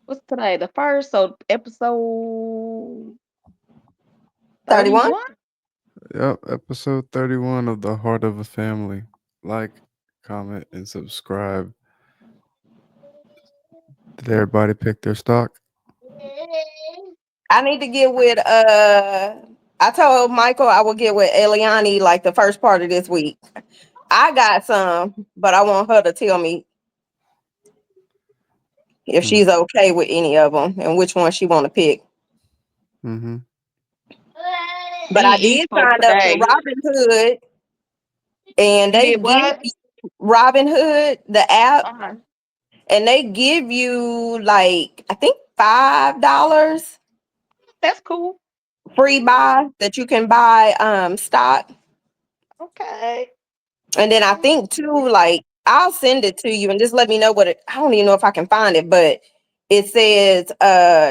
What's today? The first, so episode 31. 31? Yep, episode 31 of The Heart of a Family. Like, comment, and subscribe. Did everybody pick their stock? I need to get with I told Michael I will get with Eliani like the first part of this week. I got some, but I want her to tell me if Hmm. she's okay with any of them and which one she want to pick. Mm-hmm. But I Me and E did spoke sign up for today. Robinhood, and You they did give what? you Robinhood, the app, Uh-huh. and they give you like I think $5 That's cool. free buy that you can buy stock. Okay. And then I think too, like I'll send it to you and just let me know what it. I don't even know if I can find it, but it says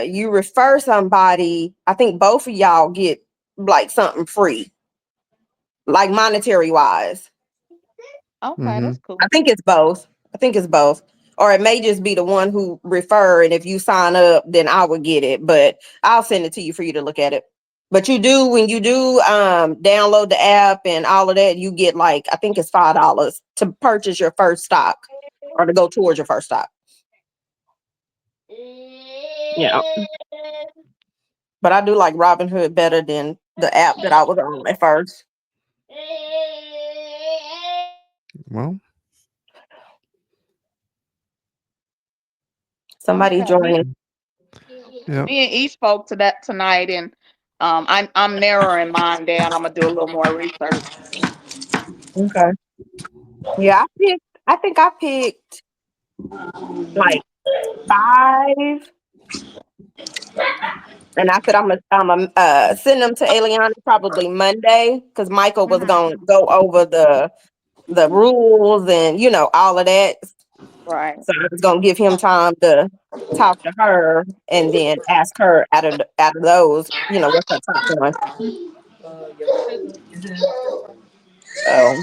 you refer somebody. I think both of y'all get like something free, like monetary wise. Okay, Mm-hmm. that's I cool. think it's both. I think it's both. Or it may just be the one who refer, and if you sign up, then I would get it. But I'll send it to you for you to look at it. But you do when you do download the app and all of that, you get like I think it's $5 to purchase your first stock or to go towards your first stock. Yeah. But I do like Robinhood better than the app that I was on at first. Well, Somebody Okay. Me, joining. yep. me and E spoke to that tonight, and I'm narrowing mine down. I'm gonna do a little more research. Okay. Yeah, I think I picked like five. And I said I'm gonna send them to Eliana probably Monday because Michael was Mhm. gonna go over the rules and all of that. Right. So I was gonna give him time to talk to her and then ask her out of those, what's her top one. So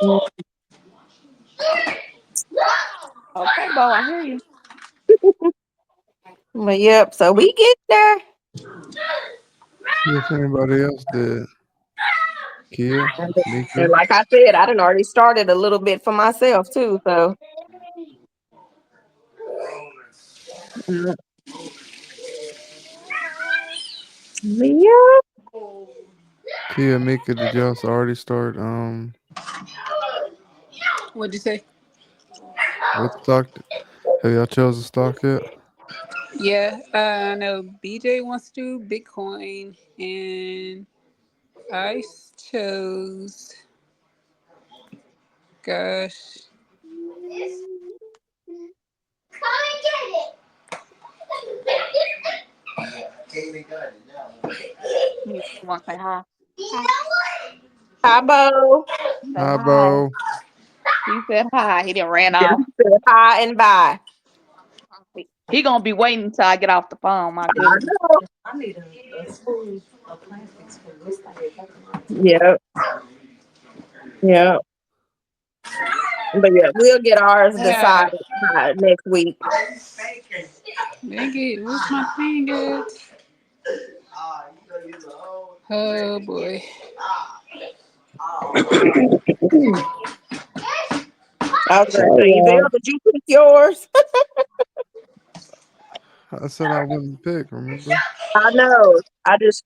mm, Okay, Bo, I hear you. but yep, so we get there. See if anybody else did. Kia, And Mika. like I said, I done already started a little bit for myself too. So mm, yeah. Kia, Mika, did y'all already start What'd you say? what stock? Have y'all chose a stock yet? Yeah, I know BJ wants to do Bitcoin, and I chose, gosh, You want to say hi? Hi. Hi, Bo. Say Hi, hi. Bo. He said hi. He didn't ran Yeah, off. he said hi and bye. He gonna be waiting until I get off the phone. My I goodness. know. Yeah, yeah. But yeah, we'll get ours ah, decided next week. dang it, where's my thing at? Oh boy. I was gonna say, Oh, Yvelle, did you pick yours? I said I wouldn't pick, remember? I know. I just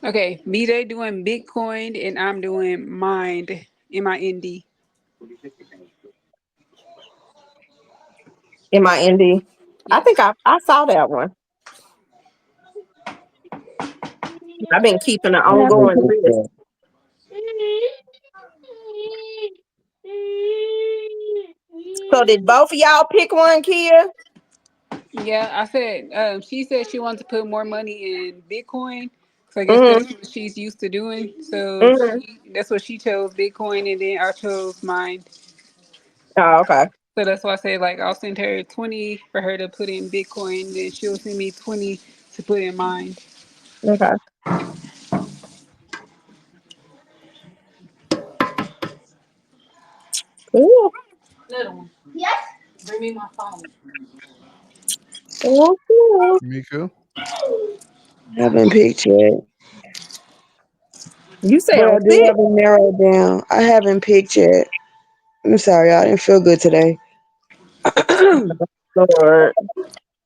Okay, BJ doing Bitcoin, and I'm doing Mind, MIND. in my indie. I think Yes. I saw that one. I've been keeping an ongoing list. So did both of y'all pick one, Kia? Yeah, I said, she said she wants to put more money in Bitcoin. So I guess Mm-hmm. that's what she's used to doing. So Mm-hmm. that's what she chose, Bitcoin, and then I chose Mind. Oh, okay. So that's why I say like I'll send her 20 for her to put in Bitcoin, then she'll send me 20 to put in mine. Okay. Ooh, Little one. Bring me my phone. ooh, ooh. Miko? Haven't picked yet, You but I sound do sick. have it narrowed down. I haven't picked yet. I'm sorry, I didn't feel good today. Lord.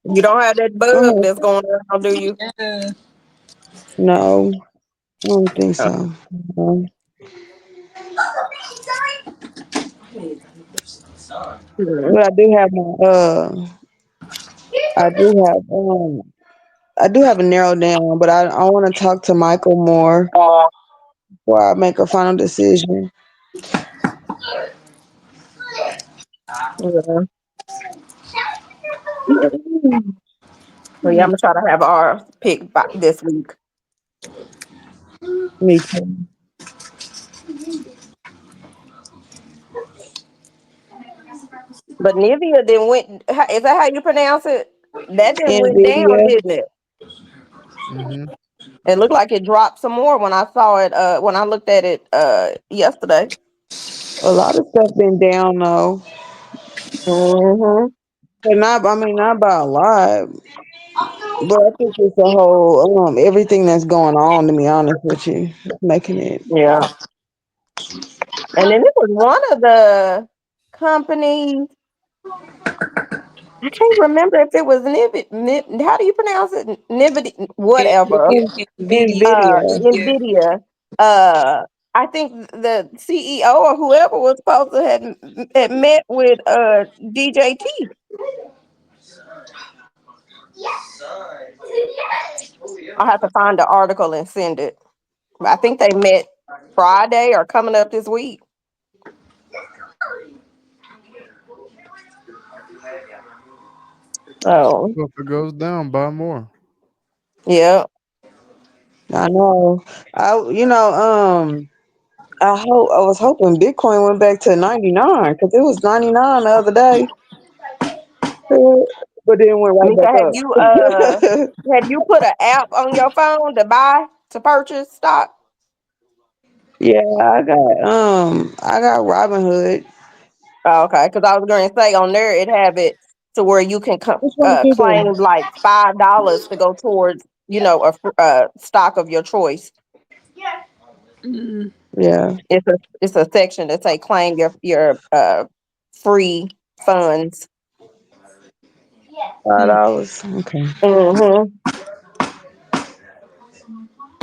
You don't have that bug Oh, that's going on, do you? no, I don't think Oh. so. No. Mhm. But I do have my I do have I do have it narrowed down, but I want to talk to Michael more before I make a final decision. Yeah. So yeah, I'm gonna try to have ours picked by this week. Me too. But Nivea then went. Is that how you pronounce it? That then went down, Nvidia, didn't it? Mm-hmm. It looked like it dropped some more when I saw it. When I looked at it yesterday. a lot of stuff been down though, Hmm. but not. I mean, not by a lot. But I think it's a whole everything that's going on. To be honest with you, making it. Yeah. And then it was one of the companies. I can't remember if it was how do you pronounce it? Nvidia, whatever. Nvidia. Nvidia. Nvidia. Nvidia. I think the CEO or whoever was supposed to had met with DJT. I'll have to find the article and send it. I think they met Friday or coming up this week. Oh, Well, if it goes down, buy more. yeah. I know. I was hoping Bitcoin went back to 99 because it was 99 the other day, but then went right Mika, back up. have you put an app on your phone to purchase stock? Yeah, I got Robinhood. Oh, okay, because I was going to say on there it have it to where you can Which one you claim do? like $5 to go towards a stock of your choice. Mm. Yeah, It's a section that say claim your free funds. $5. Okay. Hmm.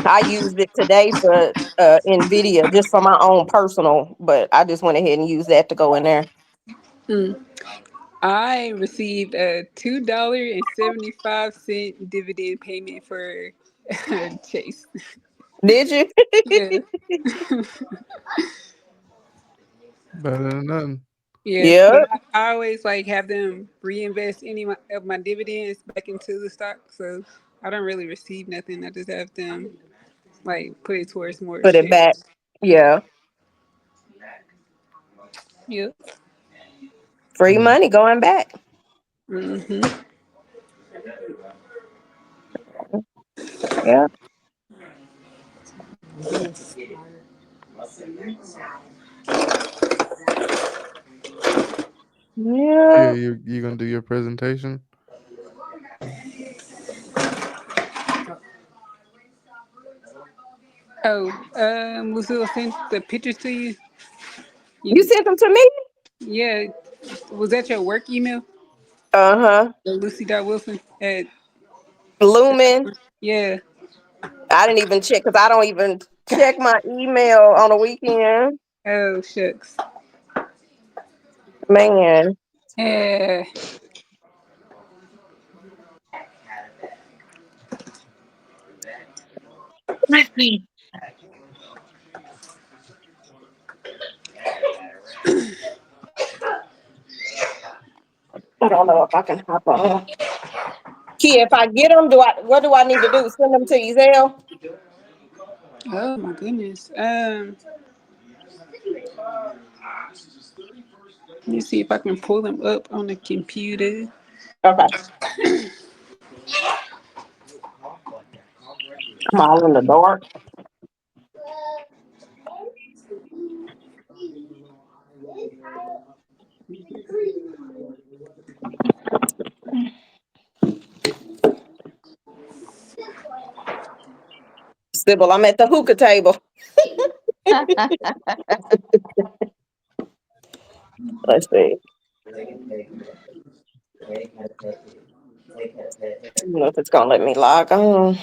I used it today for Nvidia just for my own personal, but I just went ahead and used that to go in there. Mm. I received a $2.75 dividend payment for Chase. Did you? Yeah, Better than nothing. yeah. Yeah, But I always like have them reinvest of my dividends back into the stock, so I don't really receive nothing. I just have them like put it towards more put it back. shares. Yeah, Yep. free Mm. money going back. Hmm. Yeah, Yeah, yeah. you gonna do your presentation? Oh, Lucille sent the pictures to you. You You, sent them to me. yeah. Was that your work email? Uh-huh. Lucy.Wilson at Lumen. yeah. I didn't even check because I don't even check my email on the weekend. Oh shucks. Man. Yeah. Let's see. I don't know if I can hop on. Key, if I get them, what do I need to do? Send them to Ezel? Oh my goodness. Let me see if I can pull them up on the computer. Okay. I'm all in the dark. Sybil, I'm at the hookah table. Let's see. I don't know if it's gonna let me log on.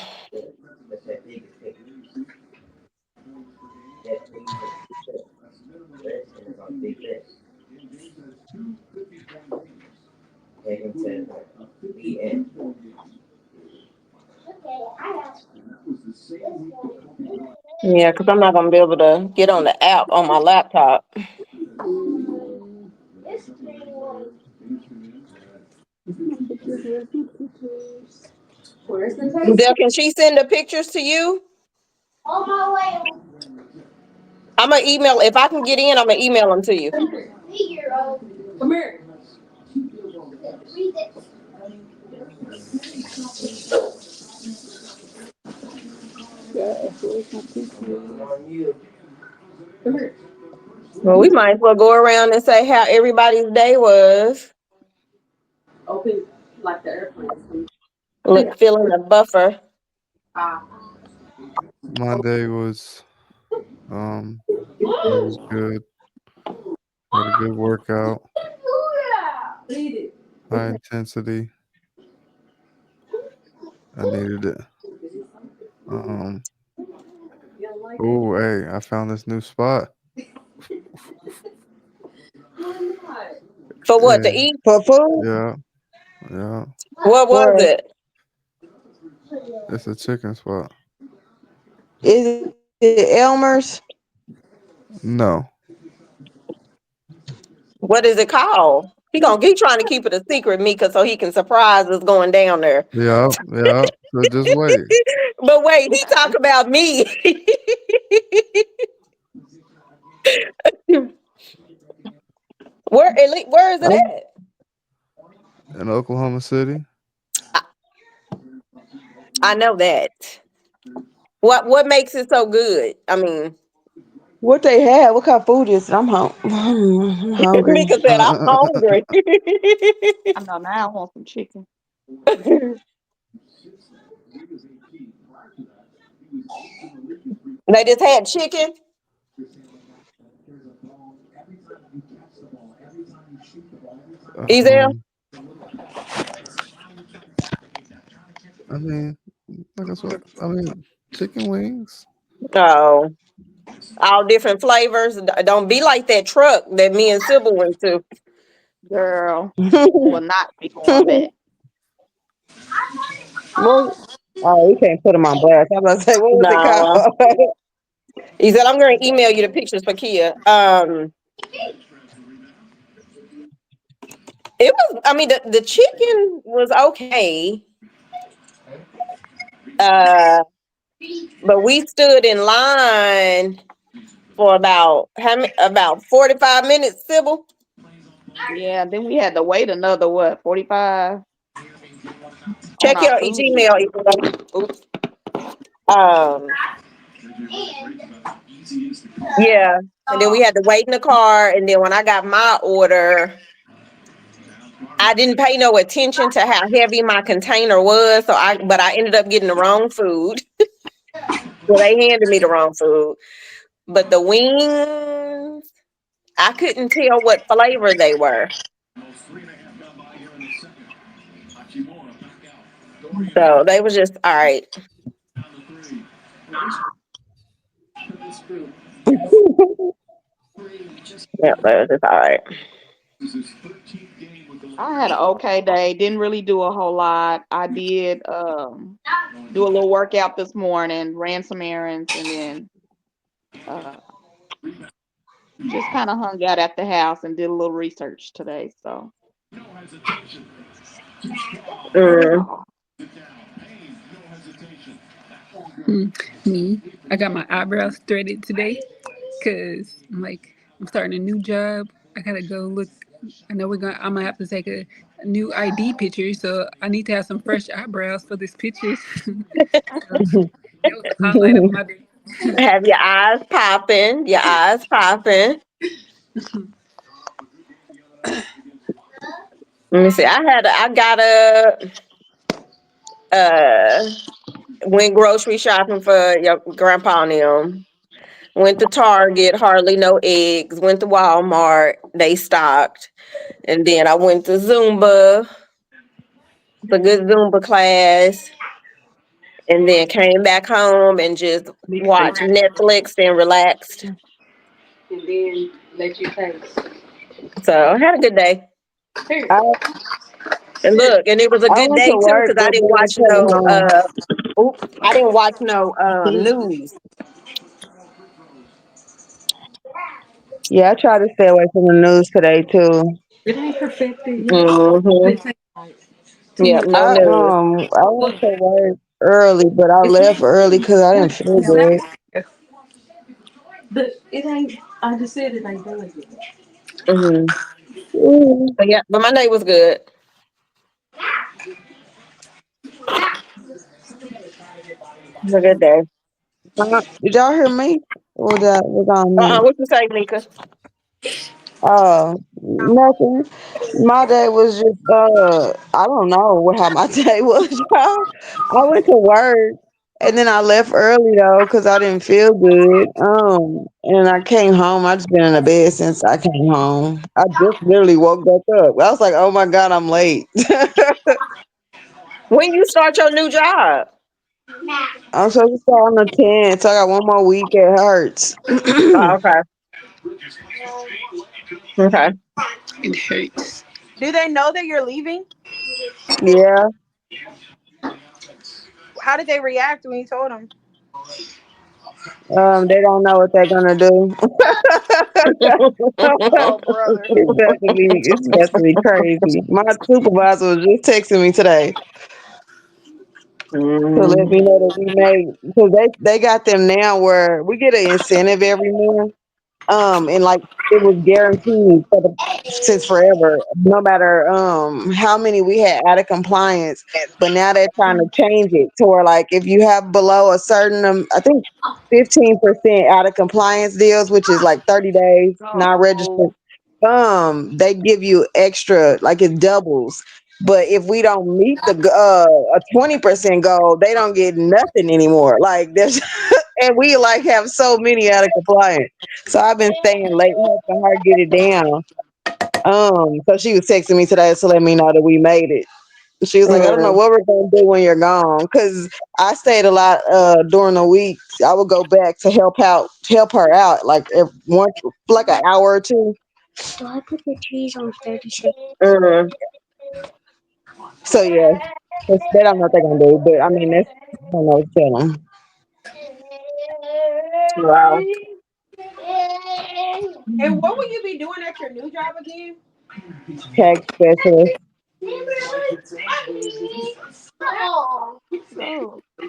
Yeah, because I'm not gonna be able to get on the app on my laptop. Dale, can she send the pictures to you? I'm gonna email. If I can get in, I'm gonna email them to you. Come here. Well, we might as well go around and say how everybody's day was. Open like the airplane. Look, filling the buffer. Monday was it was good. Had a good workout. High intensity. I needed it. Oh, hey, I found this new spot. For what to Hey, eat? For food? yeah, yeah. What was Where? it? It's a chicken spot. Is it Elmer's? No. What is it called? He trying to keep it a secret, Mika, so he can surprise us going down there. Yeah, yeah. So just wait. But wait, he talk about me. Where is it at? In Oklahoma City. I know that. What makes it so good? I mean, What they have? What kind of food is it? I'm hungry. Mika said I'm hungry. I know now I want some chicken. They just had chicken. Ezel? I mean, like I said, I mean, chicken wings. Oh, all different flavors. Don't be like that truck that me and Sybil went to. Girl, will not be going back. Well, oh, we can't put them on blast. I'm gonna say, what was it Nah. called? He said, I'm going to email you the pictures for Kia. It was, I mean, the chicken was okay. But we stood in line for about 45 minutes, Sybil. Yeah, then we had to wait another 45 on Check our your food. Gmail. Oops. Yeah. And then we had to wait in the car. And then when I got my order, I didn't pay no attention to how heavy my container was. But I ended up getting the wrong food. So they handed me the wrong food. But the wings, I couldn't tell what flavor they were. So they was just all right. Yeah, they was just all right. I had an okay day. Didn't really do a whole lot. I did do a little workout this morning, ran some errands, and then just kind of hung out at the house and did a little research today. So Me, I got my eyebrows threaded today because I'm starting a new job. I gotta go look. I know I'm gonna have to take a new ID picture, so I need to have some fresh eyebrows for this picture. So that was the highlight of my day. Have your eyes popping. Your eyes popping. Let me see. I got Went grocery shopping for your grandpa and them. Went to Target, hardly no eggs. Went to Walmart, they stocked. And then I went to Zumba, the good Zumba class, and then came back home and just watched Netflix and relaxed. And then let you taste. So I had a good day. Here. I And look, and it was a I good went to day too, work, because I but didn't then watch came no home. I didn't watch no news. Yeah, I try to stay away from the news today too. It ain't perfected yet. Mm-hmm. It takes like Yep, 2 no I news. I went to work early, but I It's left early because I didn't feel not. good. But it ain't. I just said it ain't done yet. Mm-hmm. Mm. But yeah, but my day was good. It was a good day. Did y'all hear me? Or was on mute? What you say, Nika? Nothing. My day was just I don't know what how my day was, y'all. I went to work and then I left early though because I didn't feel good. And I came home. I just been in the bed since I came home. I just literally woke back up. I was like, oh my god, I'm late. When you start your new job? I'm supposed to start on the 10th, so I got one more week. It hurts. Oh, okay. Okay. It hurts. Do they know that you're leaving? Yeah. How did they react when you told them? They don't know what they're gonna do. Oh, brother. It's about to be crazy. My supervisor was just texting me today to let Mm. me know that we made because they got them now where we get an incentive every month. And like it was guaranteed for the since forever, no matter how many we had out of compliance. But now they're trying to change it to where like if you have below a certain I think 15% out of compliance deals, which is like 30 days not registered, Oh, they give you extra, like it doubles. But if we don't meet the a 20% goal, they don't get nothing anymore. Like there's and we like have so many out of compliance. So I've been staying late helping her get it down. So she was texting me today to let me know that we made it. She was like, I don't know Mm. what we're gonna do when you're gone, because I stayed a lot during the week. I would go back to help her out, like if once, like an hour or two. Mm. So yeah, they don't know what they're gonna do, but I mean, that's I don't know what to tell them. Wow. And what will you be doing at your new job again? Tax specialist.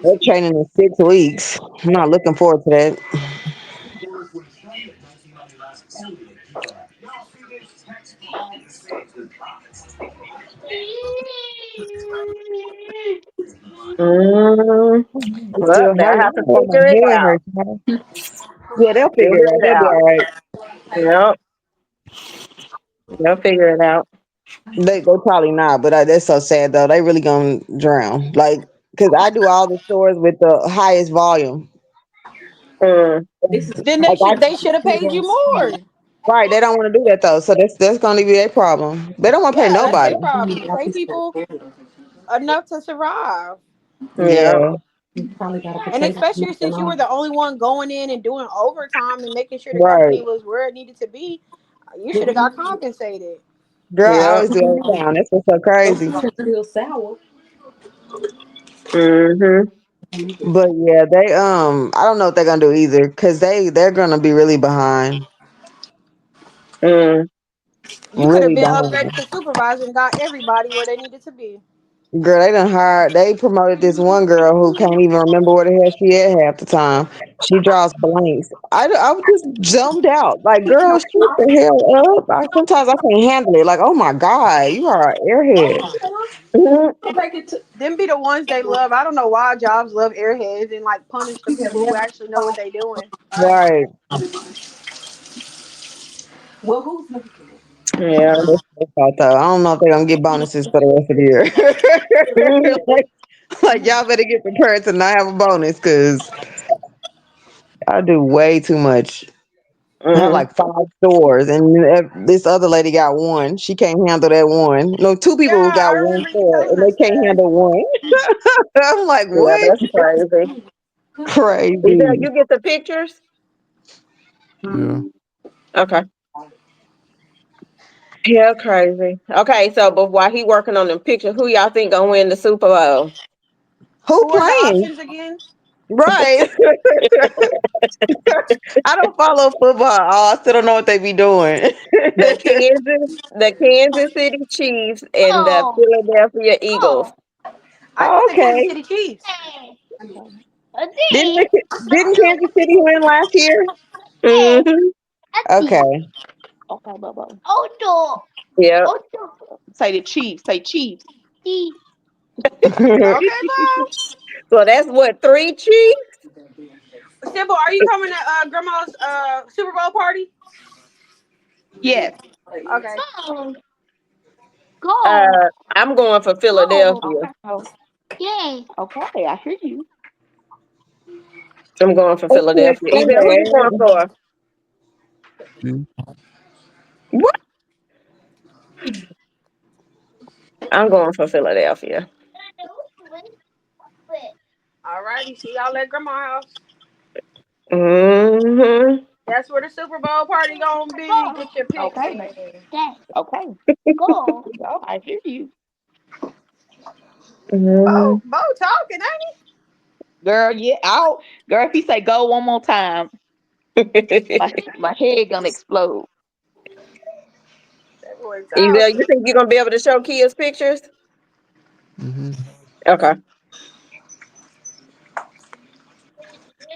They're training in 6 weeks. I'm not looking forward to that. Mm. It Well, still they hurts. I have don't to know why figure my it head out. hurts. Man. Yeah, they'll Figure figure it out. it They'll be out. all right. Yep. They'll figure it out. They probably not, but that's so sad though. They really gonna drown. Like, cause I do all the stores with the highest volume. Mm. Then Like I they should have paid you more. right, they don't want to do that though. So that's gonna be their problem. They don't want to pay Yeah, that's nobody. their problem. Pay people enough to survive. Yeah. Yeah, And especially since you were the only one going in and doing overtime and making sure the right. company was where it needed to be, you should have got compensated. Girl, I Yeah. always do overtime. That's what's so crazy. Still sour. Mm-hmm. But yeah, they I don't know what they're gonna do either, cause they're gonna be really behind, Mm. You could have really been behind. upgraded to supervisor and got everybody where they needed to be. Girl, they promoted this one girl who can't even remember where the hell she at half the time. She draws blanks. I was just jumped out. Like, girl, shut the hell up. Sometimes I can't handle it. Like, oh my God, you are an airhead. Mm. Them be the ones they love. I don't know why jobs love airheads and like punish the people who actually know what they doing. Right. Well, who's making Yeah. That's what I thought, though. I don't know if they're going to get bonuses for the rest of the year. Mm. Like, Like y'all better get prepared to not have a bonus because I do way too much. I have Mm. like 5 stores, and this other lady got one. She can't handle that one. No, 2 people who Yeah, got I one remember you store, telling and us they can't that. handle one. I'm like, Yeah, what? that's crazy. Isabel, Crazy. you get the pictures? Yeah. Okay. Yeah, crazy. Okay, so but while he working on them pictures, who y'all think gonna win the Super Bowl? Who Who are the playing? options again? Right. I don't follow football at all. I still don't know what they be doing. The Kansas City Chiefs and the Philadelphia Eagles. I Oh, get the Kansas okay. City Chiefs. Didn't Kansas City win last year? Hmm. Okay. Okay, Bubba. Ocho. Yep. Ocho. Say the Chiefs. Say Chiefs. Chiefs. Okay, Bo. So that's what, three Chiefs? Simple, are you coming to grandma's Super Bowl party? Yes. Okay. Go. Go. I'm going for Go. Philadelphia. Okay. Oh, yay. Okay, I hear you. I'm going for That's too Philadelphia. Either who you going excited. for? Chiefs. What? I'm going for Philadelphia. All righty. See y'all at grandma's house. Hmm. That's where the Super Bowl party gonna be. Get your picks Okay. in. Okay. Go. Go. I hear you. Hmm. Bo talking, ain't Girl, yeah. Out. Girl, if he say go one more time, my head gonna explode. he? That boy Either you talking. think you're gonna be able to show kids pictures? Mm-hmm. Okay.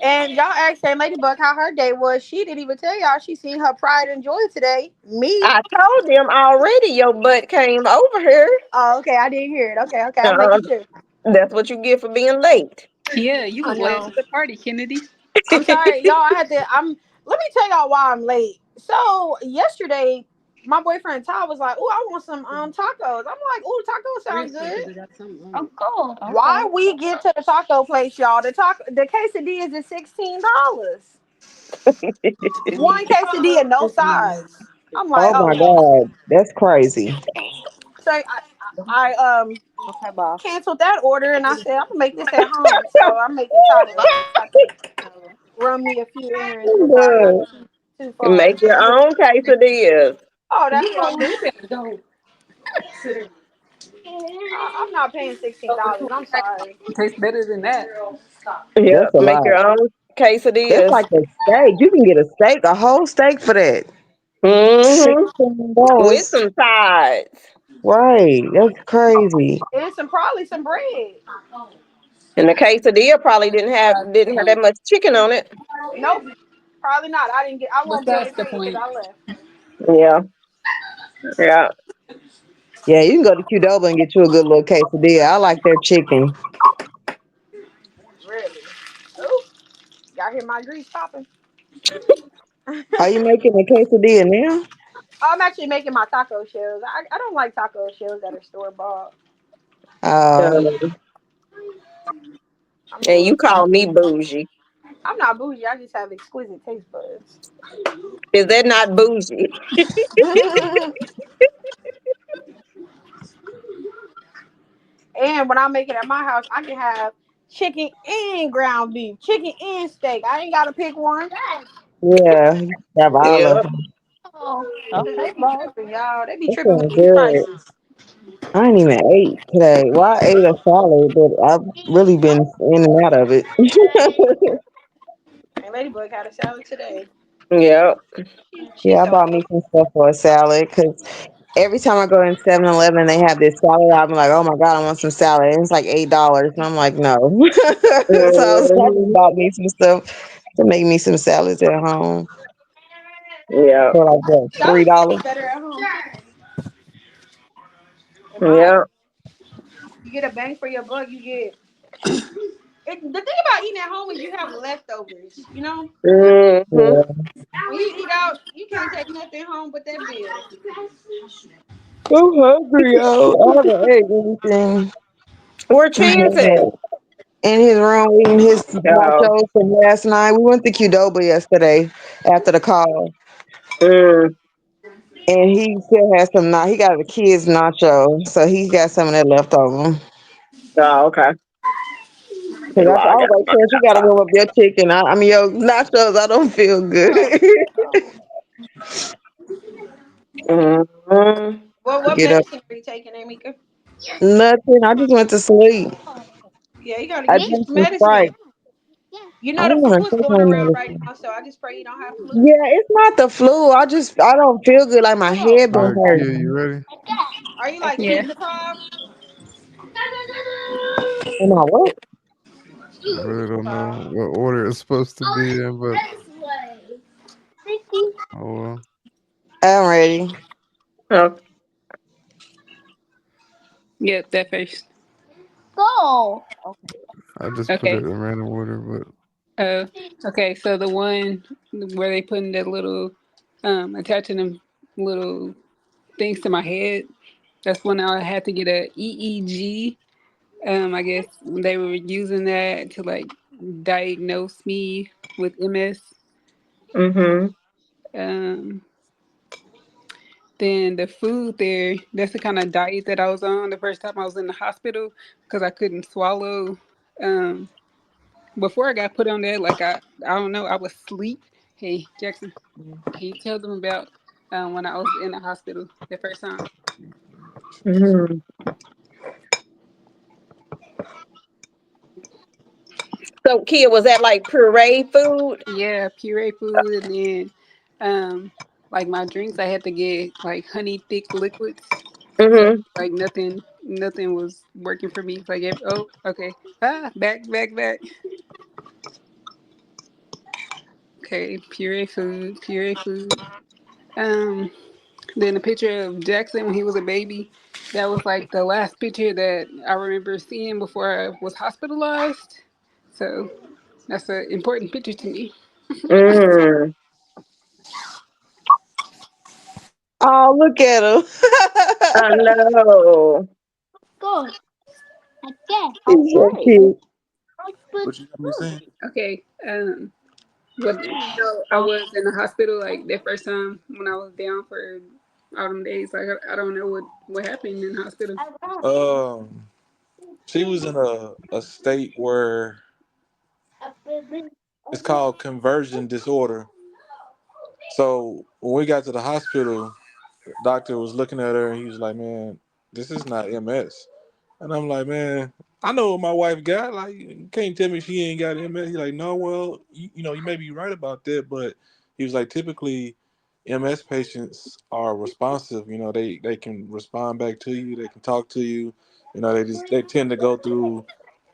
And y'all asked that Ladybug how her day was. She didn't even tell y'all she seen her pride and joy today. Me. I told them already your butt came over here. Oh, okay. I didn't hear it. Okay, okay. I'm Uh, making sure. that's what you get for being late. Yeah, you I was late know. to the party, Kennedy. I'm sorry, y'all. I had to. Let me tell y'all why I'm late. So yesterday, my boyfriend Ty was like, "Oh, I want some tacos." I'm like, "Oh, tacos sound good." Oh, cool. Why Okay. we get to the taco place, y'all? The quesadillas is $16. One quesadilla, no size. I'm like, Oh oh my no. God. That's crazy. So I Okay, boss. canceled that order and I said I'm gonna make this at home. So I'm making tacos so I can run me a few errands before I go too far. Make your own quesadillas. Oh, that's what I'm doing. I'm not paying $16. I'm sorry. Tastes better than that. Yeah, That's a make your lot. own That's quesadillas. like a steak. You can get a steak, a whole steak for that. Hmm. With $16. some sides. Right. That's crazy. And some probably some bread. And the quesadilla probably didn't have that much chicken on it. Nope, probably not. I But won't be able that's to the get it because point. I left. Yeah, yeah. Yeah, you can go to Qdoba and get you a good little quesadilla. I like their chicken. Really? Ooh, y'all hear my grease popping? Are you making a quesadilla now? I'm actually making my taco shells. I don't like taco shells that are store bought. Um, I'm and going. you call me bougie. I'm not bougie. I just have exquisite taste buds. Is that not bougie? And when I make it at my house, I can have chicken and ground beef, chicken and steak. I ain't gotta pick one Yeah, you can have all of Yep. them. Oh, because okay, they be boss. tripping, y'all. They be That tripping with sounds these good. prices. I ain't even ate today. Well, I ate a salad, but I've really been in and out of it. And Ladybug had a salad today. Yep. She's Yeah, I so bought me happy. some stuff for a salad because every time I go in 7-Eleven, they have this salad. I'm like, oh my God, I want some salad. And it's like $8. And I'm like, no. So I just Mhm. bought me some stuff to make me some salads at home Yep. for like what, Salads can be $3? better at home too. In my opinion, Yep. you get a bang for your buck. You get the thing about eating at home is you have leftovers. You know, Hmm. Yeah. when you eat out, you can't take nothing home but that bill. I'm hungry, yo. I haven't ate anything. Where Chi is at? In his room eating his Oh. nachos from last night. We went to Qdoba yesterday after the call, Mm. and he still has some. He got the kids nacho, so he got some of that left over. Oh, okay. Cause And I log was out like, my Chris, you gotta laptop. warm up your chicken. I mean, your nachos. I don't feel good. Mm-hmm. What Get up. medicine are you taking, Amika? Nothing. I just went to sleep. Yeah, you gotta I get you drank some some medicine. Sprite. You I know the don't flu want to is take going my around right medicine. now, so I just pray you don't have flu. Yeah, it's not the flu. I don't feel good. Like my head All been right, Kia, you hurting. ready? Are you like Yeah. sick to cough? Am I what? I really don't know what order it's supposed to be in, but oh well. I'm ready. Oh, Yep, that first. I just put it Okay. in random order, but Uh, okay. So the one where they putting the little, attaching them little things to my head. That's when I had to get a EEG. I guess they were using that to like diagnose me with MS. mm-hmm. Um, then the food there, that's the kind of diet that I was on the first time I was in the hospital because I couldn't swallow. Um, before I got put on that, like I don't know, I was asleep. Hey, Jackson, can you tell them about when I was in the hospital the first time? Mm-hmm. So, Kia, was that like puree food? Yeah, puree food, and then like my drinks, I had to get like honey thick liquids. So Mm-hmm. like nothing was working for me. Like oh okay, back. Okay, puree food. Um, then a picture of Jackson when he was a baby. That was like the last picture that I remember seeing before I was hospitalized. So that's an important picture to me. Mm. Oh, look at I him. know. He's so cute. What you got me saying? Okay. But I was in the hospital like that first time when I was down for all them days. Like I don't know what happened in the hospital. Um, she was in a state where it's called conversion disorder. So when we got to the hospital, doctor was looking at her and he was like, "Man, this is not MS." And I'm like, "Man, I know what my wife got. Like, you can't tell me she ain't got MS." He's like, "No, well, you may be right about that, but," he was like, "Typically, MS patients are responsive. They can respond back to you. They can talk to you. They tend to go through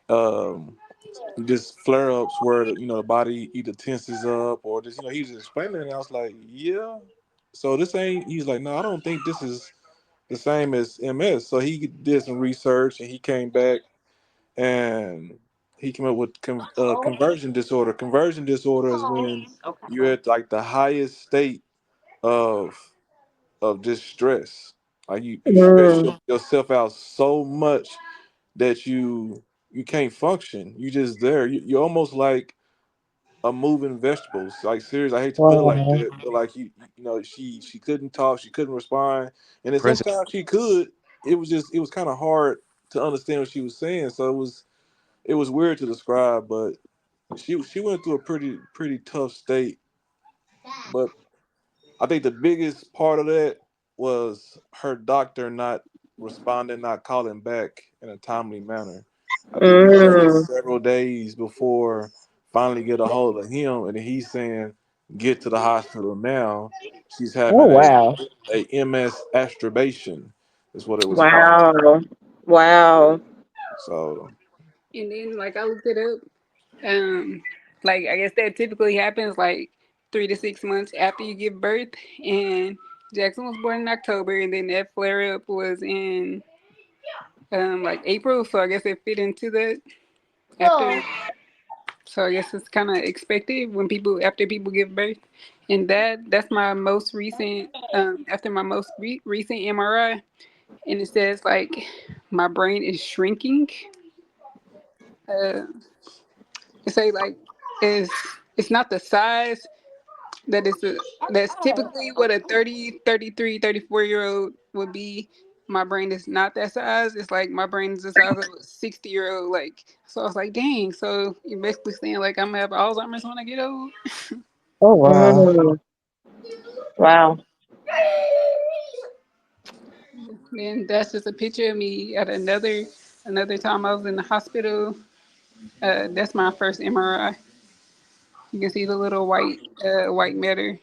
um, just flare ups where the body either tenses up or just he was just explaining it. And I was like, yeah. So this ain't. He's like, no, I don't think this is the same as MS. So he did some research and he came back and he came up with conversion disorder. Conversion disorder is when you're at like the highest state of just stress. Like you stress Mm. yourself out so much that you can't function. You just there. You're almost like a moving vegetables. Like serious. I hate to put it like Wow. that, but like she couldn't talk. She couldn't respond, and then Present. sometimes she could. It was kind of hard to understand what she was saying. So it was weird to describe, but she went through a pretty tough state. But I think the biggest part of that was her doctor not responding, not calling back in a timely manner. I think we waited Mm. several days before finally get a hold of him, and then he's saying, "Get to the hospital now." She's Oh having wow. a MS astrubation, is what it was called. Wow. Wow. So, And then like I looked it up. Um, like I guess that typically happens like 3 to 6 months after you give birth. And Jackson was born in October, and then that flare up was in like April. So I guess it fit into that after. So I guess it's kind of expected when people after people give birth, and that's my most recent after my recent MRI, and it says like my brain is shrinking. Uh, it say like it's it's not the size that is the that's typically what a 30, 33, 34 year old would be. My brain is not that size. It's like my brain is the size of a 60-year old. Like, so I was like, dang. So you're basically saying like I'm gonna have Alzheimer's when I get old. Oh wow. Mm, wow. Then that's just a picture of me at another time I was in the hospital. That's my first MRI. You can see the little white matter.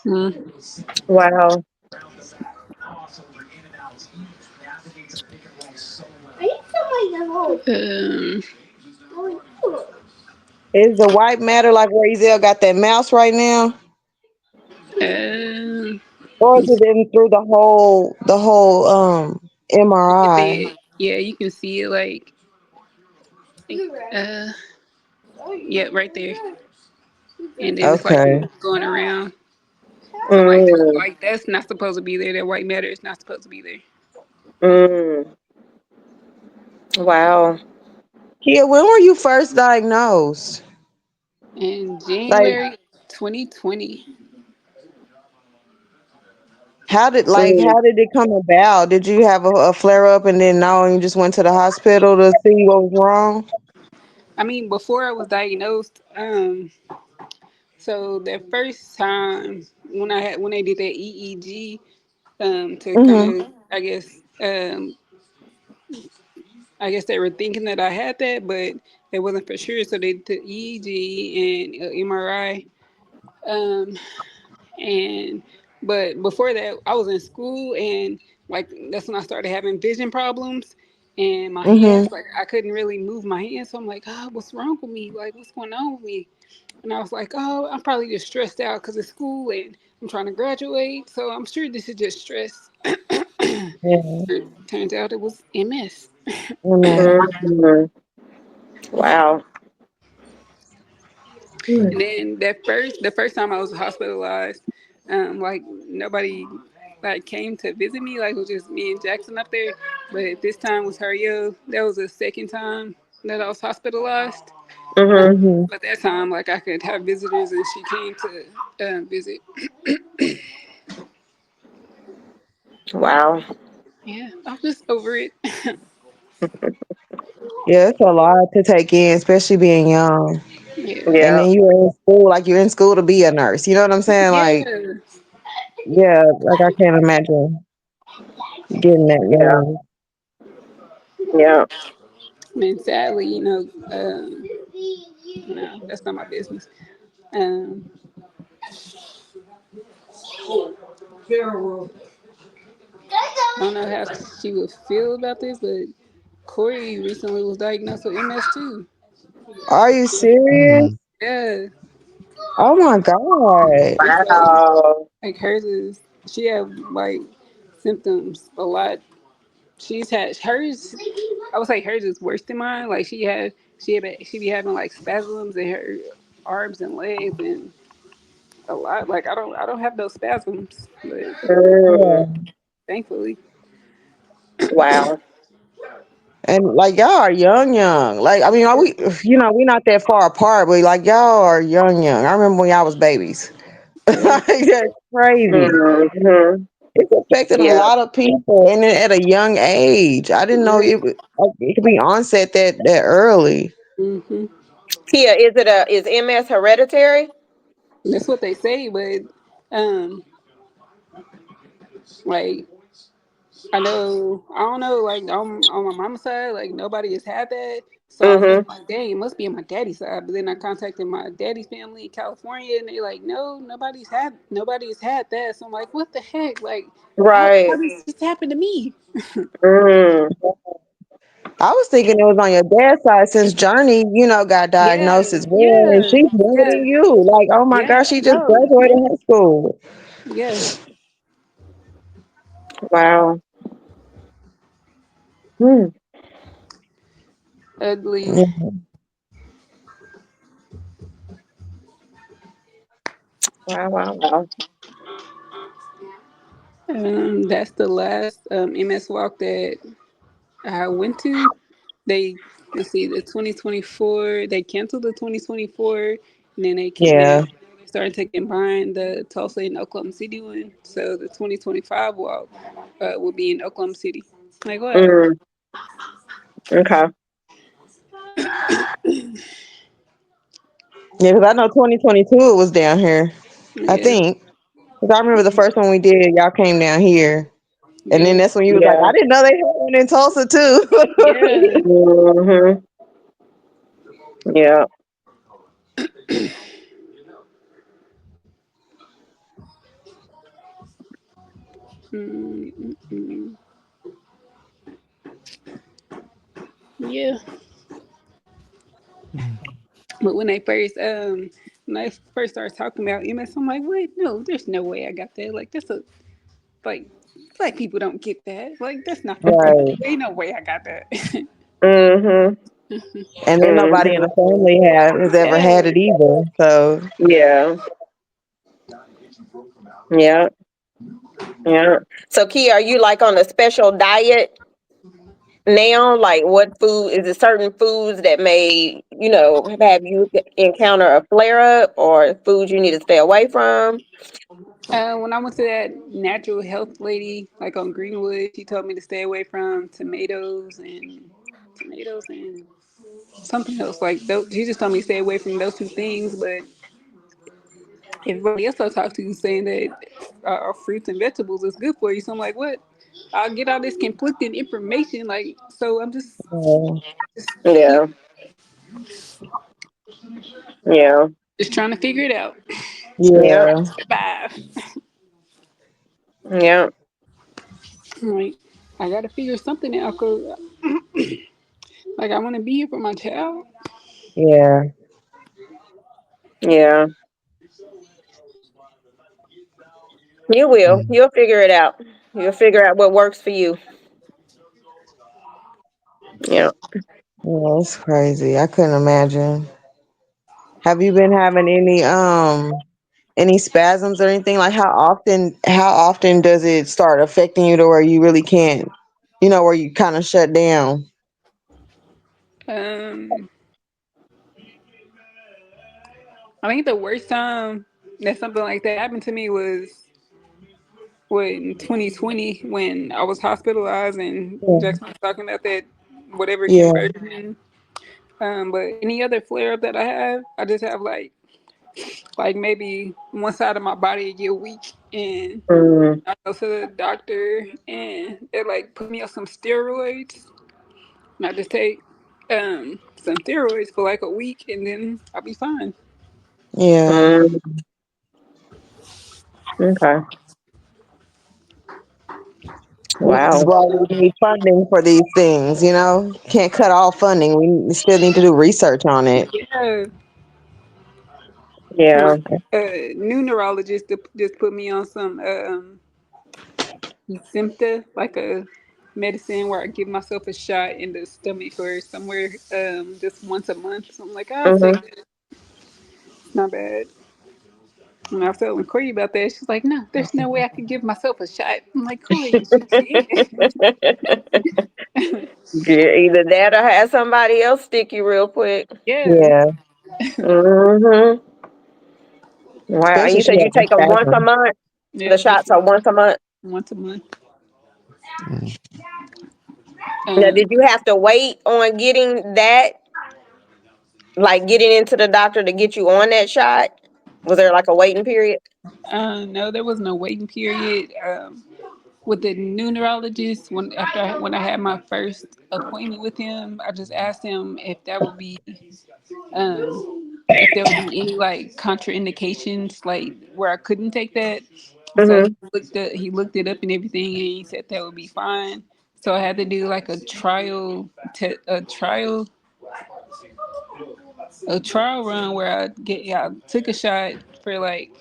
Mm. Wow. Um, Is the white matter like where Ezel got that mouse right now? um, Or is it in through the whole you can MRI? see it. Yeah, you can see it uh, yeah, right there. And then it's like Okay. going around. So Mm, like that's not supposed to be there. That white matter is not supposed to be there. mm, wow. Kia, when were you first diagnosed? In Like January 2020. Mm, how did it come about? Did you have a flare up and then now you just went to the hospital to see what was wrong? I mean, before I was diagnosed, so the first time when they did that EEG, to kind Mhm. of I guess they were thinking that I had that, but they wasn't for sure. So they did EEG and MRI. Um, and but before that, I was in school, and like that's when I started having vision problems. And my Mhm. hands, like I couldn't really move my hands, so I'm like, oh, what's wrong with me? Like, what's going on with me? And I was like, oh, I'm probably just stressed out because of school and I'm trying to graduate. So I'm sure this is just stress. Yeah. Turns out it was MS. Amen. mm, wow. Mm, And then the first time I was hospitalized, like nobody like came to visit me. Like it was just me and Jackson up there. But this time was Hario. That was the second time that I was hospitalized. mm-hmm, Mhm. But that time, like I could have visitors, and she came to visit. wow. Yeah, I'm just over it. Yeah, it's a lot to take in, especially being young. Yeah. And Yeah. then you're in school, like you're in school to be a nurse. You know what I'm saying? Like, Yeah. yeah, like I can't imagine getting that Yeah. young. Yeah. And sadly, no, that's not my business. Um, I don't know how she would feel about this, but Corey recently was diagnosed with MS too. Are you serious? Mm. Yeah, Oh my God. it's Wow. like hers is. She had like symptoms a lot. She's had hers. I would say hers is worse than mine. Like she be having like spasms in her arms and legs and a lot. Like I don't have those spasms, but Mm, Yeah. thankfully, wow. And like y'all are young, young. Like I mean, are yeah, we? We not that far apart, but like y'all are young, young. I remember when y'all was babies. yeah, Like that's crazy. Mm-hmm. It's affected a Yeah. lot of people, and then at a young age. I didn't know yeah. it could be onset that early. Hmm. Tia, is MS hereditary? That's what they say, but um, like I don't know, like on my mama's side, like nobody has had that. So I was Mm-hmm. thinking like, dang, it must be on my daddy's side. But then I contacted my daddy's family in California, and they're like, no, nobody's had that. So I'm like, what the heck? Like, how Right. did this happen to me? Mm, I was thinking it was on your dad's side since Journey, got Yeah, diagnosed as well, and yeah, she's younger yeah, than you. Like, oh my yeah. gosh, she just No, graduated high school. yeah, wow. Hmm. ugly. Yeah. Wow. Wow. Wow. That's the last MS walk that I went to. They let's see, the 2024. They canceled the 2024, and then they Yeah. now they started taking behind the Tulsa and Oklahoma City one. So the 2025 walk will be in Oklahoma City. Like what? Mm, okay. Yeah, because I know 2022 it was down here. I Yeah, think. Because I remember the first one we did, y'all came down here. And then yeah, that's when you was like, Yeah. I didn't know they had one in Tulsa too. yeah. Hmm. Yeah. Mm, mm, mm. Yeah. But when I first started talking about MS, I'm like, what? No, there's no way I got that. Like that's a like black people don't get that. Like that's not fair. Right. Ain't no way I got that. Hmm. And then nobody in Hmm. the family has ever had Yeah. it either. So Yeah. Yeah. Yeah. So, Key, are you like on a special diet now? Like, what food is it? Certain foods that may, have you encounter a flare up, or foods you need to stay away from? When I went to that natural health lady, like on Greenwood, she told me to stay away from tomatoes and something else. Like those, she just told me to stay away from those two things. But everybody else I talked to was saying that fruits and vegetables is good for you. So I'm like, what? I'll get all this conflicting information. Like, so I'm yeah. Yeah. Yeah. just trying to figure it out. Yeah. Yeah. Survive. Yeah. Like, I gotta figure something out. Cause like I want to be here for my child. Yeah. Yeah. You will. You'll figure it out. You'll figure out what works for you. Yeah. Yeah, it's crazy. I couldn't imagine. Have you been having any spasms or anything? Like how often does it start affecting you to where you really can't, where you kind of shut down? Um, I think the worst time that something like that happened to me was in 2020 when I was hospitalized and Yeah. Jackson was talking about that whatever Yeah. conversion. But any other flare up that I have, I just have like maybe one side of my body get weak and Mm, I go to the doctor and they like put me on some steroids and I just take some steroids for like a week and then I'll be fine. Yeah. mm, okay. This is Wow. why we need funding for these things, Can't cut off funding. We still need to do research on it. Yeah. My Yeah. new neurologist just put me on some Sympta, like a medicine where I give myself a shot in the stomach or somewhere just once a month. So I'm like, I'll Hmm. take that. It's not bad. And I was telling Corey about that. She's like, no, there's no way I could give myself a shot. I'm like, Corey, yes, you can. Yeah, either that or have somebody else stick you real quick. Yeah. Yeah. Hmm. Wow. And Especially you if she said you has a take them once a spasm. month? The Yep. shots are once a month? Once a month. Mm. Now, did Um, you have to wait on getting that, like getting into the doctor to get you on that shot? Was there like a waiting period? no, there was no waiting period. With the new neurologist, when I had my first appointment with him, I just asked him if there would be any like contraindications, like where I couldn't take that. So Mm-hmm. he looked it up and everything, and he said that would be fine. So I had to do like a trial run where I took a shot for like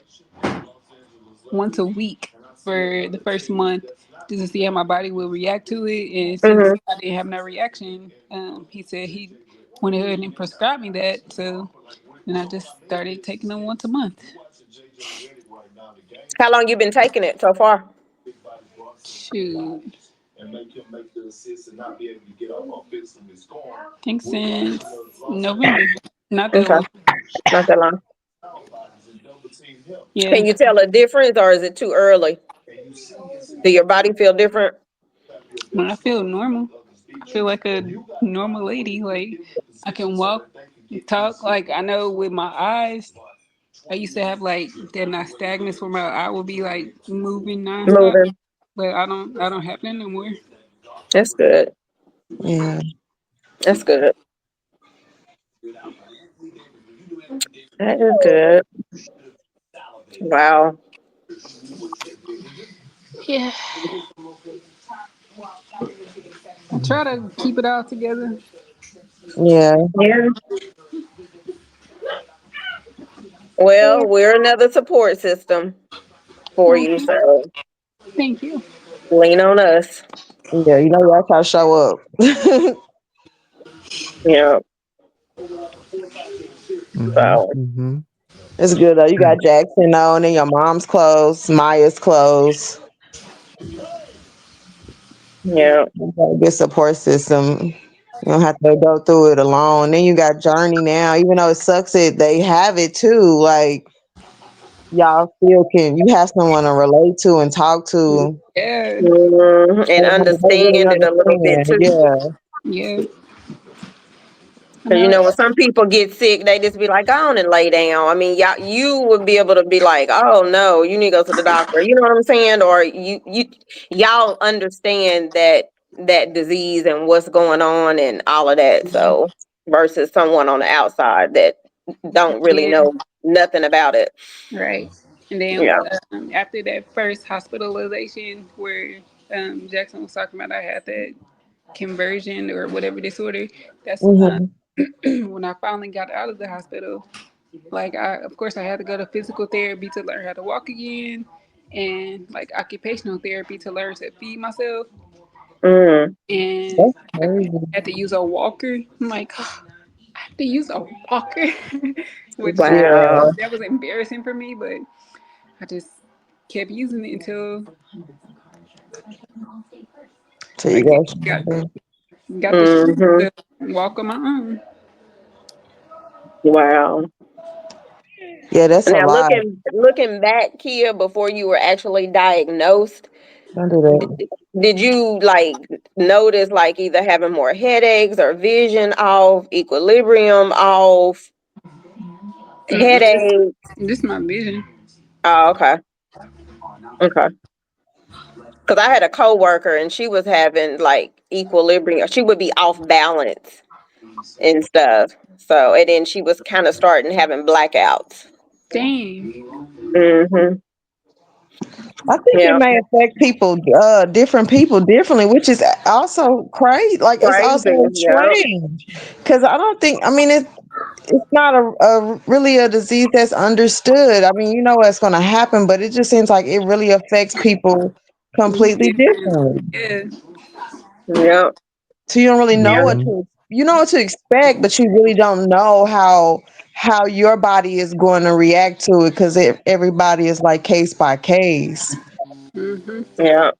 once a week for the first month just to see how my body would react to it. And since Mm-hmm. I didn't have no reaction, he said he went ahead and prescribed me that. So then I just started taking them once a month. How long you been taking it so far? Shoot. I think since November. Not that Okay, long. not that long. Yeah. Can you tell a difference, or is it too early? Do your body feel different? When I feel normal, I feel like a normal lady. Like I can walk, talk. Like I know with my eyes, I used to have like that nystagmus where my eye would be like moving nonstop. Moving. But I don't have that no more. That's good. Yeah. That's good. That is good. Wow. Yeah. I try to keep it all together. Yeah. Yeah. Well, we're another support system for you, so Thank you. lean on us. Yeah. You know, y'all try to show up. Yeah. Mm-hmm. So Mm-hmm. It's good though. You got Jackson on, and your mom's close, Maya's close. yeah. You got a good support system. You don't have to go through it alone. Then you got Journey now, even though it sucks that they have it too. Like y'all still can you have someone to relate to and talk to. Yeah. And They really understand it a little bit understand. too. Yeah. Yeah. I Cause you know. know when some people get sick, they just be like, "Go on and lay down." I mean, y'all, you would be able to be like, "Oh no, you need to go to the doctor." You know what I'm saying? Or y'all understand that disease and what's going on and all of that. So versus someone on the outside that don't really Yeah. know nothing about it. Right. And then Yeah. after that first hospitalization where Jackson was talking about, I had that conversion or whatever disorder. That's Hmm. when I finally got out of the hospital. Like, of course, I had to go to physical therapy to learn how to walk again, and like occupational therapy to learn to feed myself. Mm. And That's I crazy. had to use a walker. I'm like, oh, I have to use a walker, which Yeah. Wow. that was embarrassing for me, but I just kept using it until So I you get, guys. got the strength Hmm. to walk on my own. Wow. Yeah, that's a Now lot. looking back, Kia, before you were actually diagnosed, Don't do did, that. did you like notice like either having more headaches or vision off, equilibrium off, Just, headache? just my vision. Oh, okay. Okay. Because I had a coworker and she was having like equilibrium. She would be off balance and stuff. So, and then she was kind of starting having blackouts. Dang. Mm-hmm. I think it Yeah. may affect people, different people differently, which is also crazy. Like it's Crazy. also Yeah. strange because I don't think. I mean, it's not a really a disease that's understood. I mean, you know what's going to happen, but it just seems like it really affects people completely Different. differently. Yeah. Yeah. So you don't really know Yeah. what Mm-hmm. to you know what to expect, but you really don't know how your body is going to react to it because everybody is like case by case. Hmm. Yeah.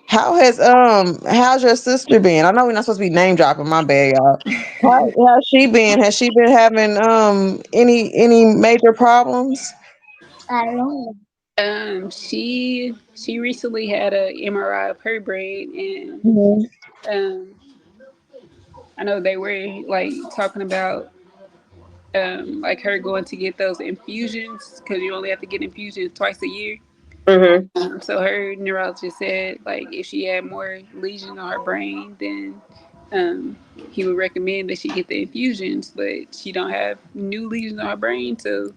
How's your sister been? I know we're not supposed to be name dropping, my bad, y'all. How's she been? Has she been having any major problems? She recently had a MRI of her brain, and Mhm. um, I know they were like talking about like her going to get those infusions because you only have to get infusions twice a year. Mm-hmm. So her neurologist said like if she had more lesions on her brain, then um, he would recommend that she get the infusions. But she don't have new lesions on her brain, so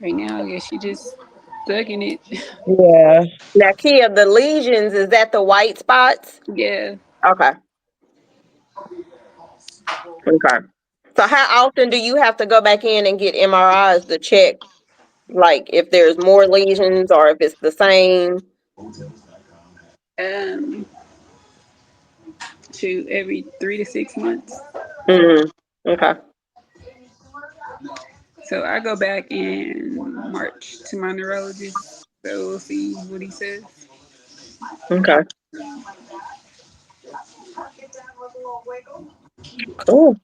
right now I guess she just stuck in it. Yeah. Now, Kia, the lesions, is that the white spots? Yeah. Okay. Okay. So how often do you have to go back in and get MRIs to check like if there's more lesions or if it's the same? Um, to every 3 to 6 months. Mm-hmm. Okay. So I go back in March to my neurologist. So we'll see what he says. Okay. Cool.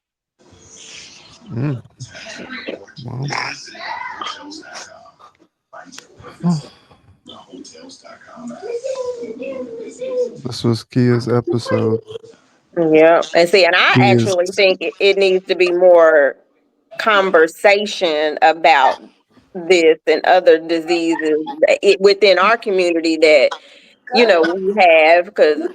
Mm, well, this was Kia's episode. Yeah. And see, and I Kia's. actually think it needs to be more conversation about this and other diseases within our community that we have, because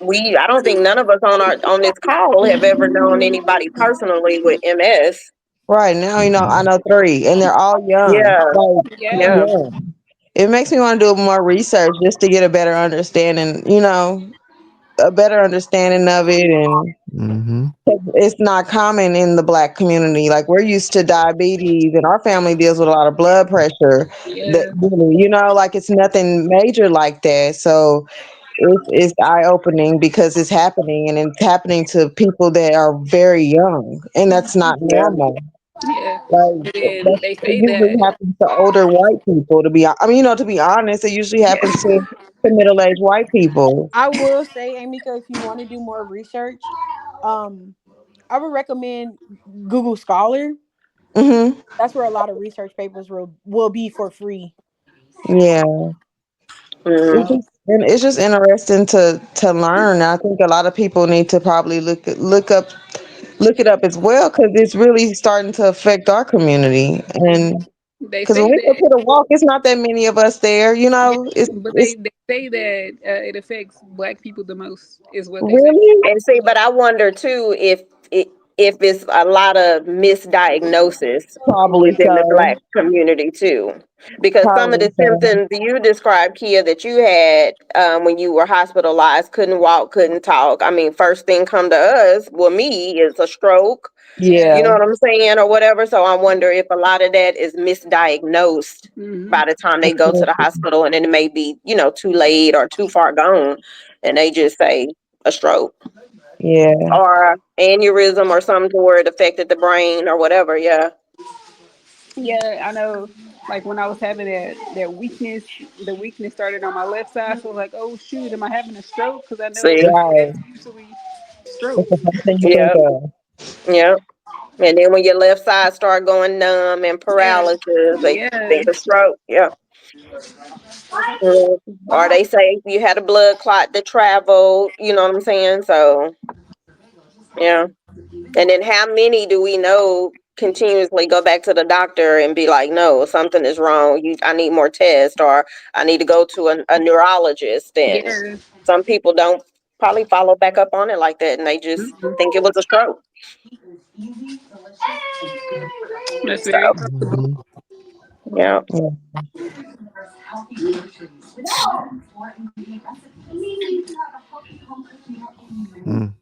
I don't think none of us on this call have ever known anybody personally with MS. Right now, I know 3, and they're all young. Yeah. Like Yeah. Yeah. young. It makes me want to do more research just to get a better understanding. A better understanding of it, and Mm-hmm. it's not common in the Black community. Like we're used to diabetes, and our family deals with a lot of blood pressure. That Yeah. like it's nothing major like that. So it's eye opening because it's happening, and it's happening to people that are very young, and that's not Yeah. normal. Yeah. Like And then that they it say usually that. happens to older white people. To be honest, it usually Yeah. happens to middle aged white people. I will say, Amika, if you want to do more research, um, I would recommend Google Scholar. Hmm. That's where a lot of research papers will be for free. Yeah. Mm-hmm. It's just interesting to learn. I think a lot of people need to probably look it up as well, because it's really starting to affect our community. And They because when say we go that. to the walk, it's not that many of us there. Yeah. But It's they say that it affects Black people the most, is what they say. really And see, but I wonder too if it's a lot of misdiagnosis probably within the so. Black community too, because some of Probably the so. symptoms you described, Kia, that you had when you were hospitalized, couldn't walk, couldn't talk. I mean, first thing come to us, well, me is a stroke. Yeah. You know Yeah. what I'm saying, or whatever. So I wonder if a lot of that is misdiagnosed Hmm. by the time they go to the hospital, and then it may be too late or too far gone, and they just say a stroke Yeah. or aneurysm or something to where it affected the brain or whatever. Yeah. Yeah, I know. Like when I was having that weakness, the weakness started on my left side. So I was like, oh shoot, am I having a stroke? Because I know See. Right. that's usually stroke. It's the first thing you think Yep. of. Yep. And then when your left side start going numb and Yeah, paralysis, they yeah, think a stroke. Yeah. Mm. Or they say you had a blood clot that traveled. You know what I'm saying? So yeah. And then how many do we know continuously go back to the doctor and be like, no, something is wrong. I need more tests, or I need to go to a neurologist. And yeah. some people don't probably follow back up on it like that, and they just think it was a stroke. That's So very possible. Mm-hmm. yeah. Yeah. Mm.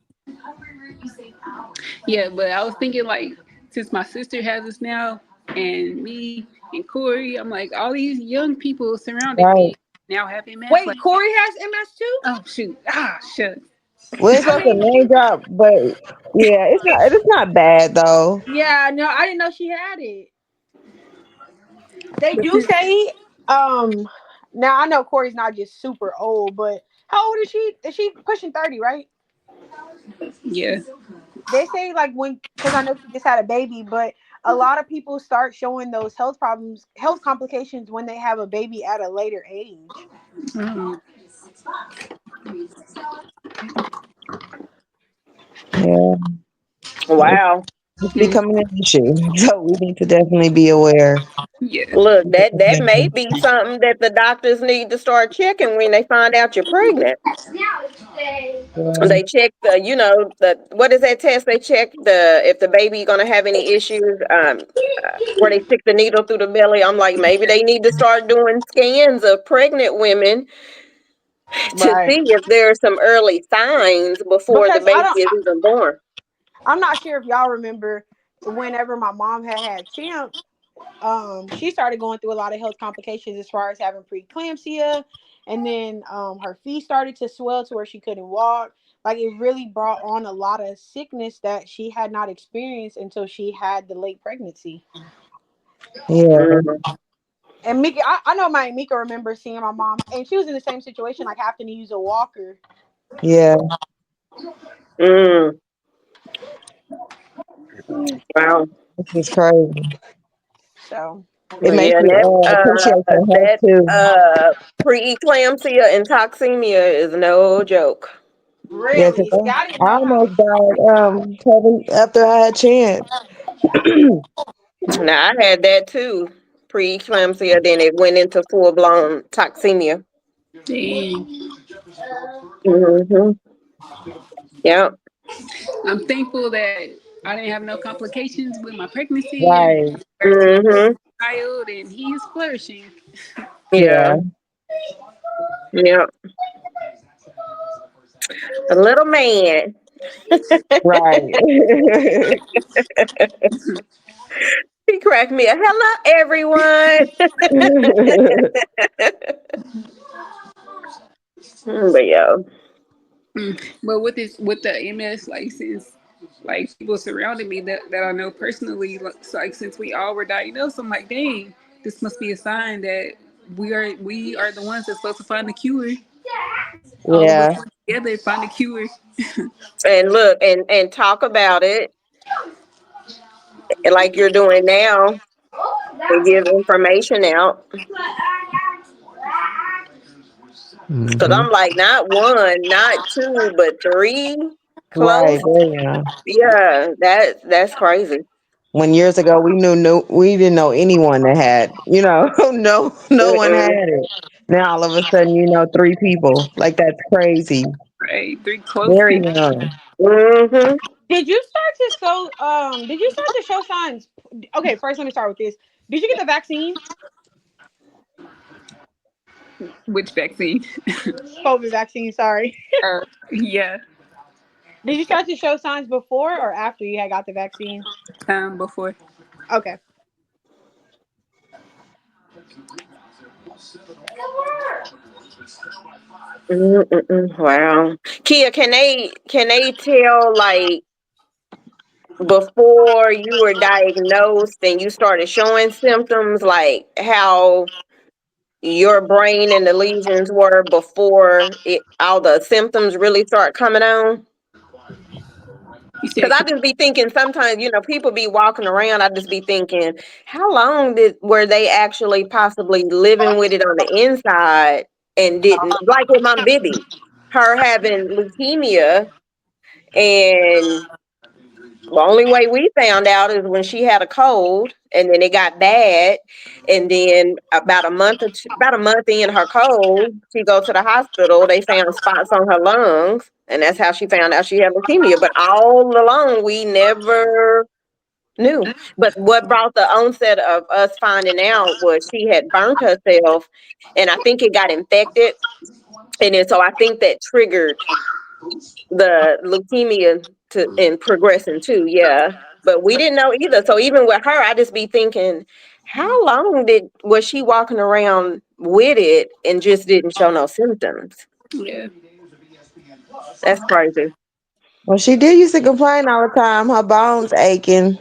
Yeah, but I was thinking like since my sister has us now, and me and Corey, I'm like all these young people surrounding Right. me now have MS. Wait, Like, Corey has MS too? oh shoot, shit. We ain't I supposed to mean, name drop, but yeah, it's not bad though. yeah, no, I didn't know she had it. They But do say, um, now I know Corey's not just super old, but how old is she? Is she pushing 30, right? yeah. They say like because I know she just had a baby, but a lot of people start showing those health problems, health complications when they have a baby at a later age. Mm. Yeah, it's, Wow. it's Mm. becoming an issue, so we need to definitely be aware. Yeah. Look, that may be something that the doctors need to start checking when they find out you're pregnant. Yeah. They check the what is that test? They check if the baby gonna have any issues. Where they stick the needle through the belly. I'm like, maybe they need to start doing scans of pregnant women to Right. see if there are some early signs before the Because baby is even born. I'm not sure if y'all remember whenever my mom had Champ, she started going through a lot of health complications as far as having preeclampsia, and then her feet started to swell to where she couldn't walk. Like it really brought on a lot of sickness that she had not experienced until she had the late pregnancy. Yeah. Mhm. And Mika, I know my Mika remembers seeing my mom, and she was in the same situation, like having to use a walker. Yeah. Mm, wow. This is crazy. So It makes Yeah, me appreciate your health that too. preeclampsia and toxemia is no joke. Yeah, really, because see, I didn't I know how. almost died Kevin, after I had Chance. Now I had that too, preeclampsia. Then it went into full blown toxemia. Dang. Hmm. Yep. I'm thankful that I didn't have no complications with my pregnancy and Right. birthing Hmm. my child, and he's flourishing. Yeah. Yeah. Yep. A little man. Right. He cracked me a hello, everyone. But yeah. But with this, with the MS license, like people surrounded me that I know personally, like since we all were diagnosed, I'm like, dang, this must be a sign that we are the ones that's supposed to find the cure. All of us Yeah. work together to find the cure. And look and talk about it like you're doing now and give information out. Because Mm-hmm. I'm like, not one, not two, but three Right. close. Yeah. Yeah, that's crazy. When years ago we didn't know anyone that had, no one had Mm-mm. it. Now all of a sudden three people. Like that's crazy. Right, three close Very people. young. Mm-hmm. Did you start to Did you start to show signs? Okay, first let me start with this. Did you get the vaccine? Which vaccine? COVID vaccine. Sorry. Yeah, Did you start to show signs before or after you had got the vaccine? before. Okay. Mm-mm. Wow. Kia, can they tell like before you were diagnosed and you started showing symptoms like how your brain and the lesions were before all the symptoms really start coming on? You Because said, I just be thinking sometimes, people be walking around. I just be thinking, how long were they actually possibly living with it on the inside and didn't, like with my baby, her having leukemia, and the only way we found out is when she had a cold, and then it got bad, and then about a month in her cold, she go to the hospital. They found spots on her lungs, and that's how she found out she had leukemia. But all along, we never knew. But what brought the onset of us finding out was she had burnt herself, and I think it got infected, and then so I think that triggered the leukemia to and progressing too, yeah. But we didn't know either. So even with her, I just be thinking, how long was she walking around with it and just didn't show no symptoms? yeah, That's crazy. Well, she did used to complain all the time, her bones aching.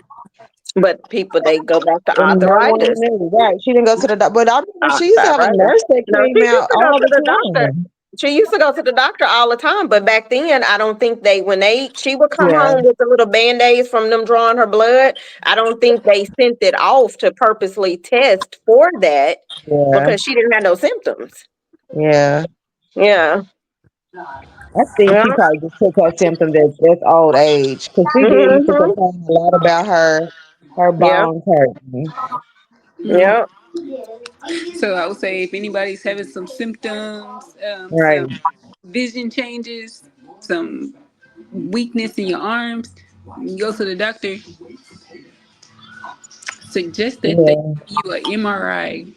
But people, they go back to And no one arthritis. knew. Right. She didn't go to the doctor. But I remember she used to have a Arthritis. nurse that No, came she used out to go all to the the doctor. time. She used to go to the doctor all the time, but back then I don't think she would come Yeah. home with the little band-aids from them drawing her blood. I don't think they sent it off to purposely test for that Yeah. because she didn't have no symptoms. Yeah. Yeah. I think Yeah. she probably just took her symptoms as old age. Because she did used to Hmm. complain a lot about her Yeah. bones hurting. mm. Yeah. So I would say if anybody's having some symptoms, Right. some vision changes, some weakness in your arms, you go to the doctor. Suggest that they Yeah. give you an MRI.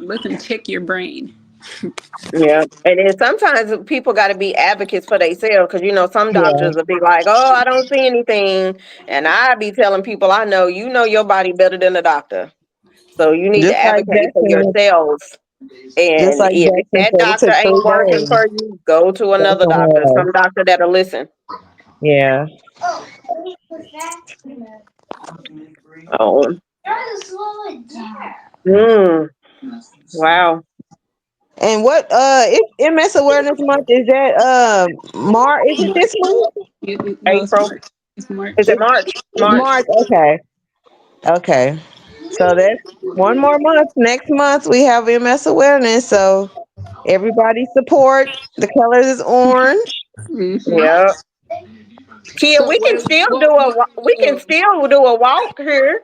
Let them check your brain. Yeah. And then sometimes people got to be advocates for themselves because, some Yeah. doctors will be like, oh, I don't see anything. And I be telling people I know, your body better than the doctor. So you need to Just like advocate for Jackson. yourself. Just And like if Jackson that said, it doctor took ain't 3 working days. for you, go to Go another doctor, somewhere else. some doctor that'll listen. Yeah. Oh, Wow. And what it's MS Awareness Month, is that March, is it this month? No, it's April. March. It's March. Is it March? It's March. March, okay. Okay. So that's one more month. Next month we have MS Awareness. So everybody support. The color is orange. Mm-hmm. Yeah. Kia, So we can wait, still do a we can still do a walk here.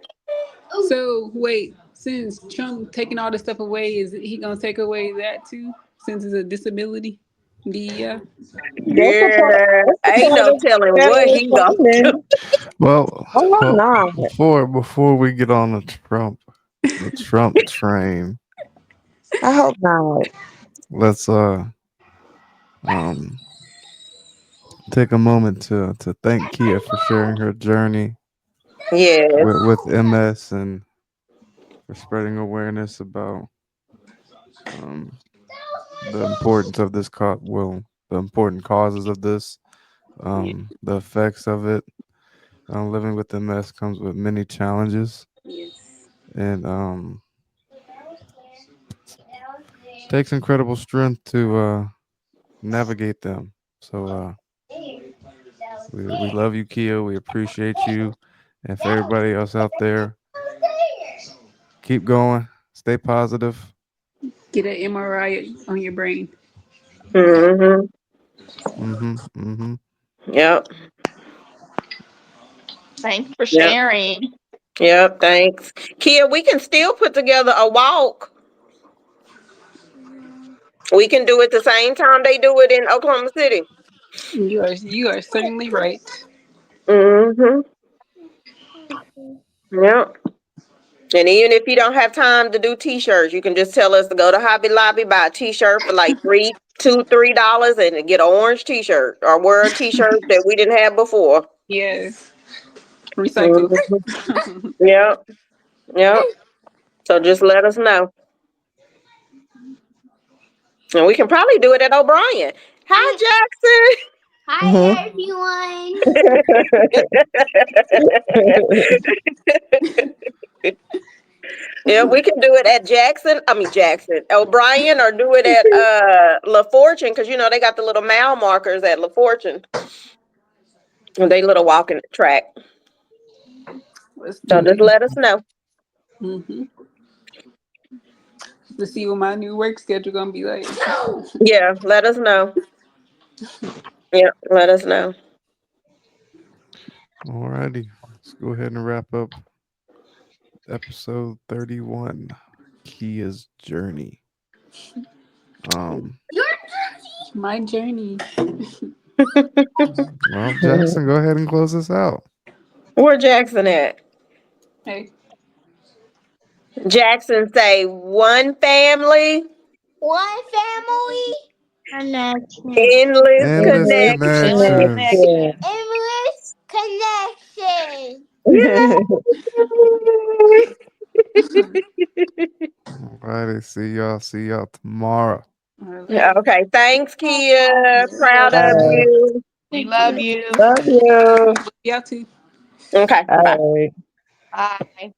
so wait. Since Trump taking all this stuff away, is he gonna take away that too? Since it's a disability, yeah. That's a part. Yeah. That's a Ain't part no of telling what federal he gonna do. funding. Well, Oh, I'm well, not. before we get on the Trump train, I hope not. let's um take a moment to thank Kia for sharing her journey Yes. with MS and for spreading awareness about um the importance of this the important causes of this, the effects of it. Living with MS comes with many challenges, Yes. and takes incredible strength to navigate them. So we love you, Kia. We appreciate you, and for everybody else out there, keep going, stay positive. Get an MRI on your brain. Mm-hmm. Mm-hmm. Mm-hmm. Yep. Thanks for Yep. sharing. Yep. Thanks. Kia, we can still put together a walk. We can do it the same time they do it in Oklahoma City. You are certainly right. Mm-hmm. Yep. And even if you don't have time to do t-shirts, you can just tell us to go to Hobby Lobby, buy a t-shirt for like $3 and get an orange t-shirt or wear a t-shirt that we didn't have before. Yes. Recycle. Mhm. Yep. Yep. So just let us know. And we can probably do it at O'Brien. Hi, Mhm. Everyone. Jackson. Yeah, we can do it at Jackson, O'Brien, or do it at La Fortune, because they got the little mile markers at La Fortune. And they little walking track. Let's So do just it. let us know. Mm-hmm. To see what my new work schedule gonna be like. Yeah, let us know. Yeah, let us know. Alrighty, let's go ahead and wrap up episode 31, Kia's journey. Um, My journey. well, Jackson, go ahead and close this out. Where Jackson at? Hey. Jackson say one family, One family. Connection. endless Endless connection. Endless connections. connection. Endless connection. Alrighty, see y'all tomorrow. All Yeah, right. okay. Thanks, Kia. Proud of All right. you. We Thank love you. you. Love you. Y'all too. Okay, bye. All right. Bye.